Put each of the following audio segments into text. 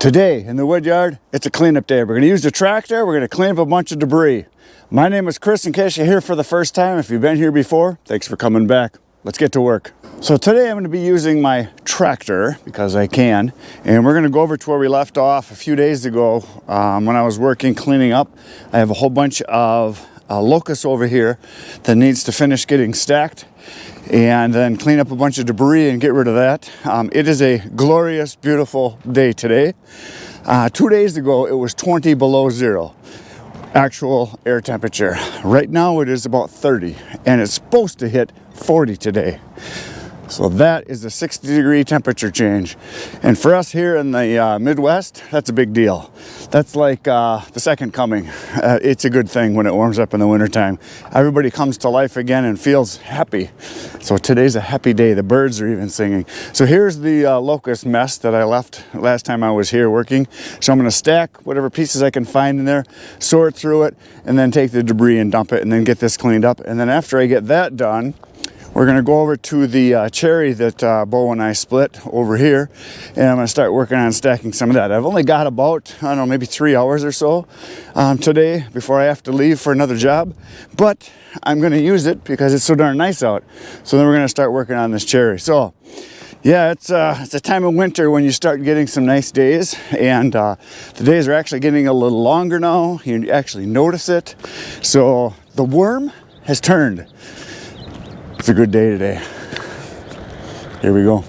Today in the Woodyard, it's a cleanup day. We're going to use the tractor. We're going to clean up a bunch of debris. My name is Chris, in case you're here for the first time. If you've been here before, thanks for coming back. Let's get to work. So today I'm going to be using my tractor because I can, and we're going to go over to where we left off a few days ago when I was working cleaning up. I have a whole bunch of locusts over here that needs to finish getting stacked and then clean up a bunch of debris and get rid of that. It is a glorious, beautiful day today. 2 days ago it was 20 below zero actual air temperature. Right now it is about 30 and it's supposed to hit 40 today. So that is a 60-degree temperature change. And for us here in the Midwest, that's a big deal. That's like the second coming. It's a good thing when it warms up in the wintertime. Everybody comes to life again and feels happy. So today's a happy day. The birds are even singing. So here's the locust mess that I left last time I was here working. So I'm going to stack whatever pieces I can find in there, sort through it, and then take the debris and dump it, and then get this cleaned up. And then after I get that done, we're going to go over to the cherry that Bo and I split over here, and I'm going to start working on stacking some of that. I've only got about, I don't know, maybe 3 hours or so today before I have to leave for another job, but I'm going to use it because it's so darn nice out. So then we're going to start working on this cherry. So yeah, it's a time of winter when you start getting some nice days, and the days are actually getting a little longer now. You actually notice it. So the worm has turned. It's a good day today. Here we go.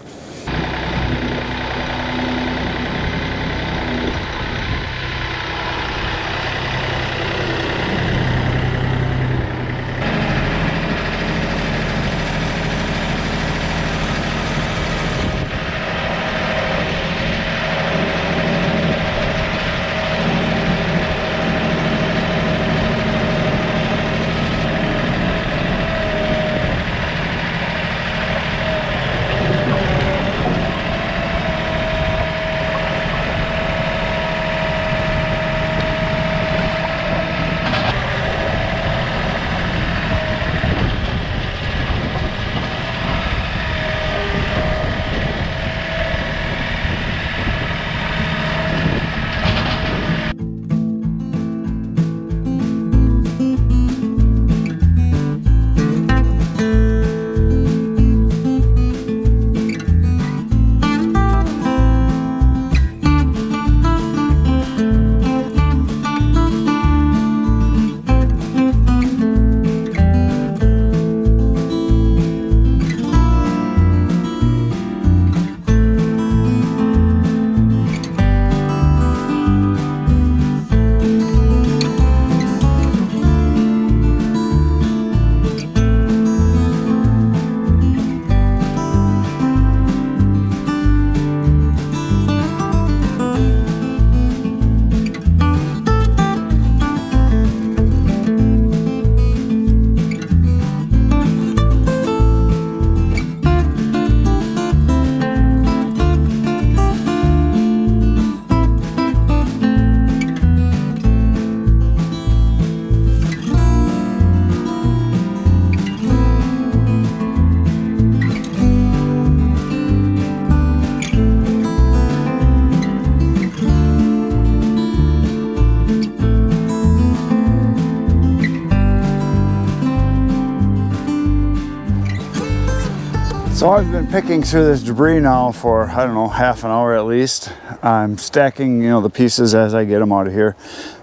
So I've been picking through this debris now for, I don't know, half an hour at least. I'm stacking, the pieces as I get them out of here.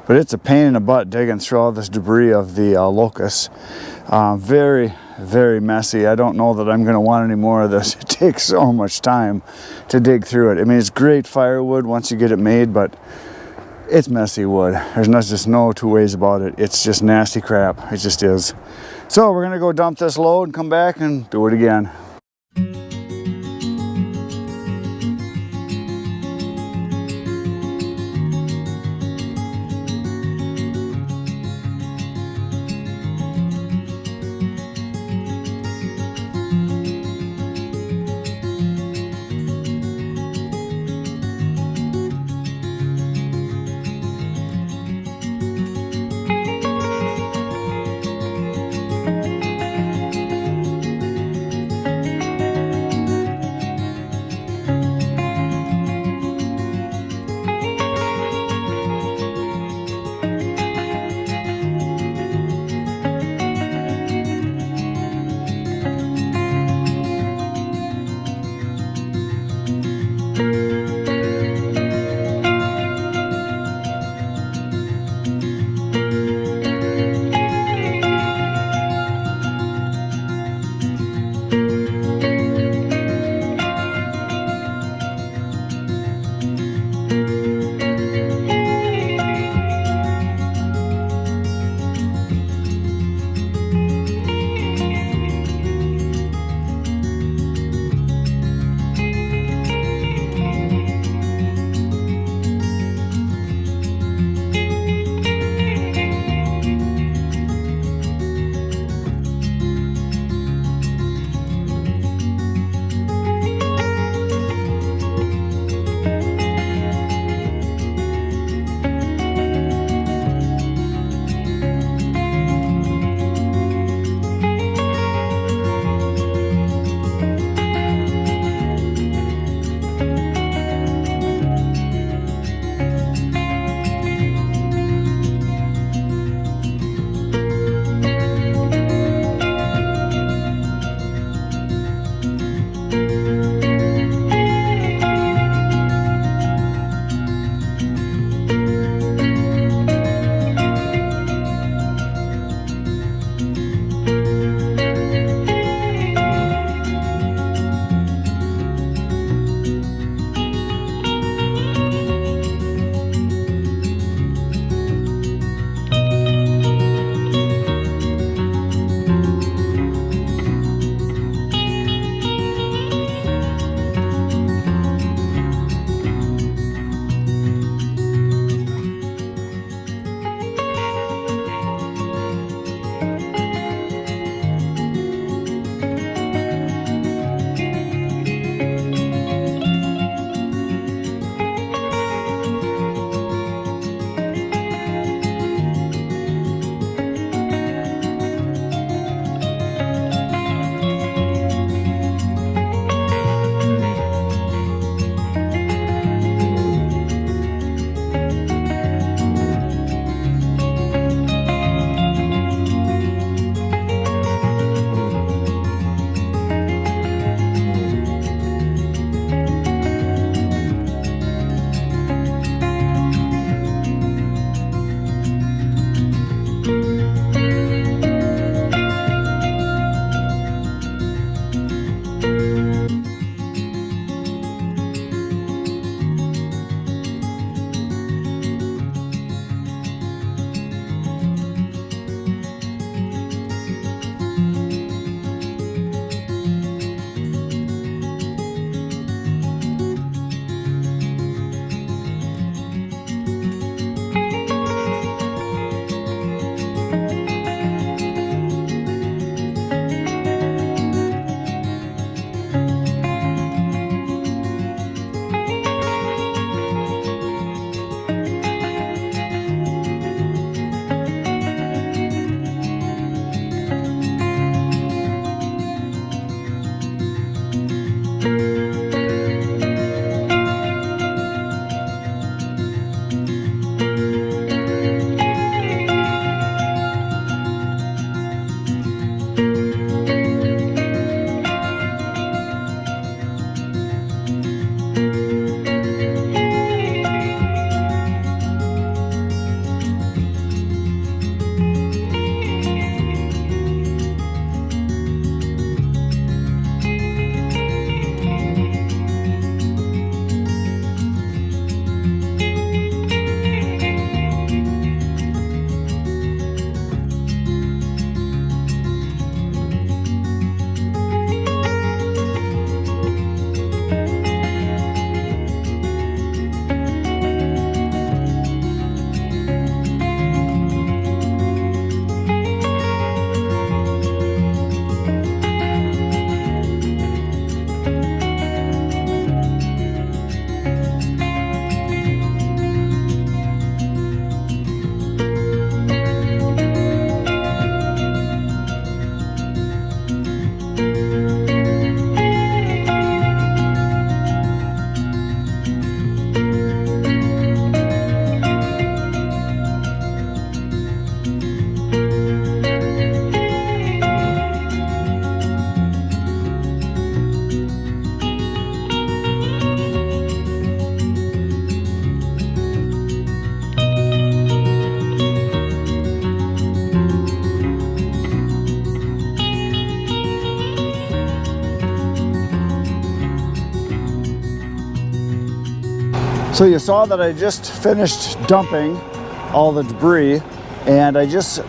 But it's a pain in the butt digging through all this debris of the locusts. Very, very messy. I don't know that I'm going to want any more of this. It takes so much time to dig through it. I mean, it's great firewood once you get it made, but it's messy wood. There's just no two ways about it. It's just nasty crap. It just is. So we're going to go dump this load and come back and do it again. So you saw that I just finished dumping all the debris, and I just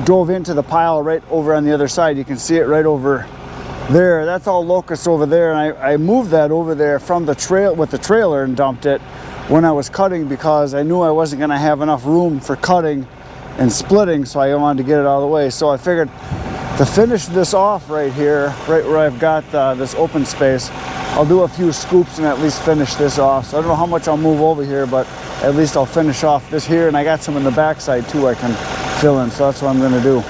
drove into the pile right over on the other side. You can see it right over there. That's all locust over there, and I moved that over there from the trail with the trailer and dumped it when I was cutting, because I knew I wasn't going to have enough room for cutting and splitting, so I wanted to get it out of the way. So I figured to finish this off right here, right where I've got this open space, I'll do a few scoops and at least finish this off. So I don't know how much I'll move over here, but at least I'll finish off this here, and I got some in the backside too I can fill in, so that's what I'm going to do.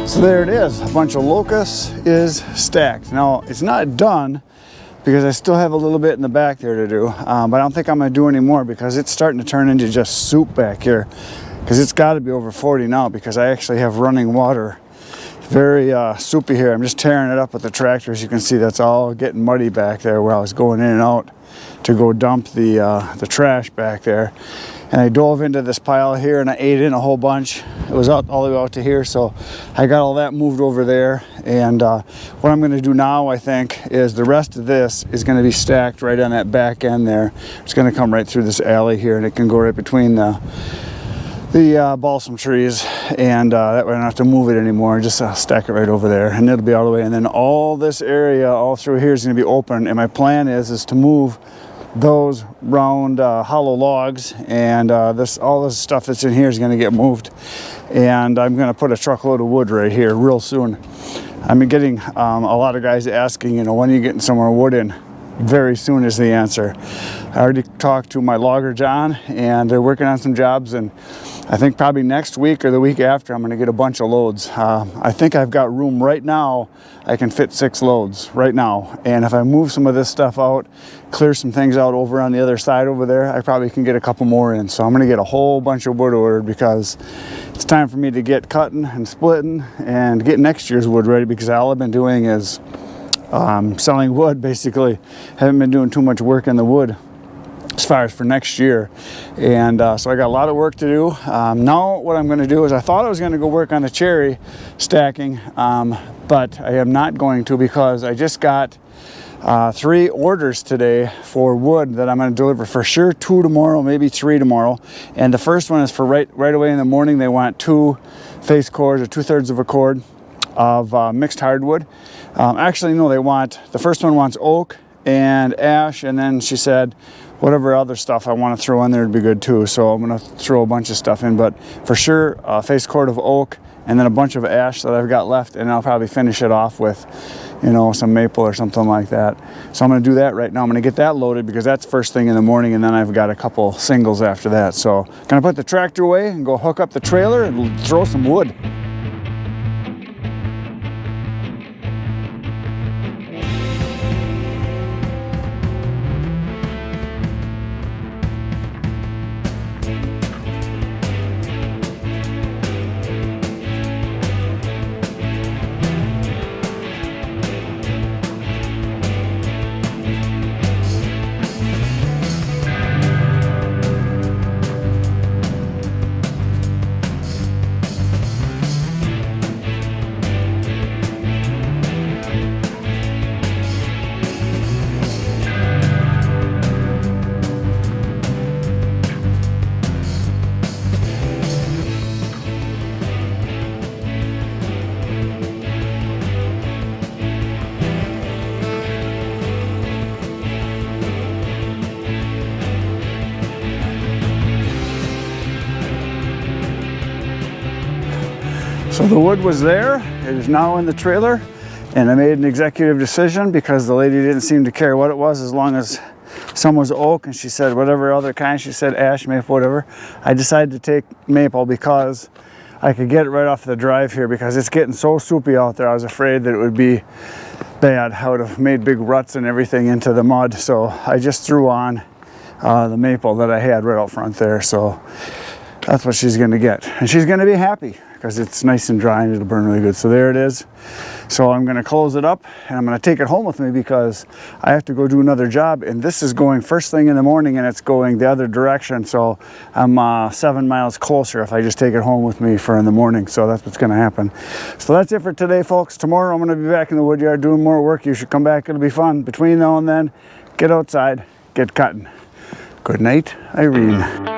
So there it is, a bunch of locust is stacked. Now it's not done because I still have a little bit in the back there to do, but I don't think I'm gonna do any more because it's starting to turn into just soup back here, because it's got to be over 40 now because I actually have running water. Very soupy here. I'm just tearing it up with the tractor. As you can see, that's all getting muddy back there where I was going in and out to go dump the trash back there. And I dove into this pile here and I ate in a whole bunch. It was out all the way out to here, so I got all that moved over there. And what I'm going to do now, I think, is the rest of this is going to be stacked right on that back end there. It's going to come right through this alley here, and it can go right between the balsam trees, and that way I don't have to move it anymore. Just stack it right over there, and it'll be all the way. And then all this area all through here is going to be open, and my plan is to move those round hollow logs, and all this stuff that's in here is going to get moved, and I'm going to put a truckload of wood right here real soon. I'm getting a lot of guys asking, you know, when are you getting some more wood in? Very soon is the answer. I already talked to my logger John, and they're working on some jobs, and I think probably next week or the week after I'm going to get a bunch of loads. I think I've got room right now. I can fit 6 loads right now, and if I move some of this stuff out, clear some things out over on the other side over there, I probably can get a couple more in. So I'm going to get a whole bunch of wood ordered because it's time for me to get cutting and splitting and get next year's wood ready, because all I've been doing is selling wood basically. Haven't been doing too much work in the wood as far as for next year, and so I got a lot of work to do. Now what I'm going to do is, I thought I was going to go work on the cherry stacking, but I am not going to, because I just got 3 orders today for wood that I'm going to deliver for sure. 2 tomorrow, maybe 3 tomorrow, and the first one is for right away in the morning. They want 2 face cords, or 2/3 of a cord of mixed hardwood. Actually, no, the first one wants oak and ash, and then she said whatever other stuff I want to throw in there would be good too. So I'm going to throw a bunch of stuff in, but for sure a face cord of oak and then a bunch of ash that I've got left, and I'll probably finish it off with, you know, some maple or something like that. So I'm going to do that right now. I'm going to get that loaded because that's first thing in the morning, and then I've got a couple singles after that. So I'm going to put the tractor away and go hook up the trailer and throw some wood. the wood was there, it is now in the trailer, and I made an executive decision because the lady didn't seem to care what it was as long as some was oak, and she said whatever other kind, she said ash, maple, whatever. I decided to take maple because I could get it right off the drive here because it's getting so soupy out there. I was afraid that it would be bad. I would have made big ruts and everything into the mud, so I just threw on the maple that I had right out front there. So that's what she's going to get, and she's going to be happy because it's nice and dry and it'll burn really good. So there it is. So I'm going to close it up and I'm going to take it home with me because I have to go do another job, and this is going first thing in the morning and it's going the other direction. So I'm 7 miles closer if I just take it home with me for in the morning. So that's what's going to happen. So that's it for today, folks. Tomorrow I'm going to be back in the wood yard doing more work. You should come back. It'll be fun. Between now and then, get outside, get cutting. Good night, Irene.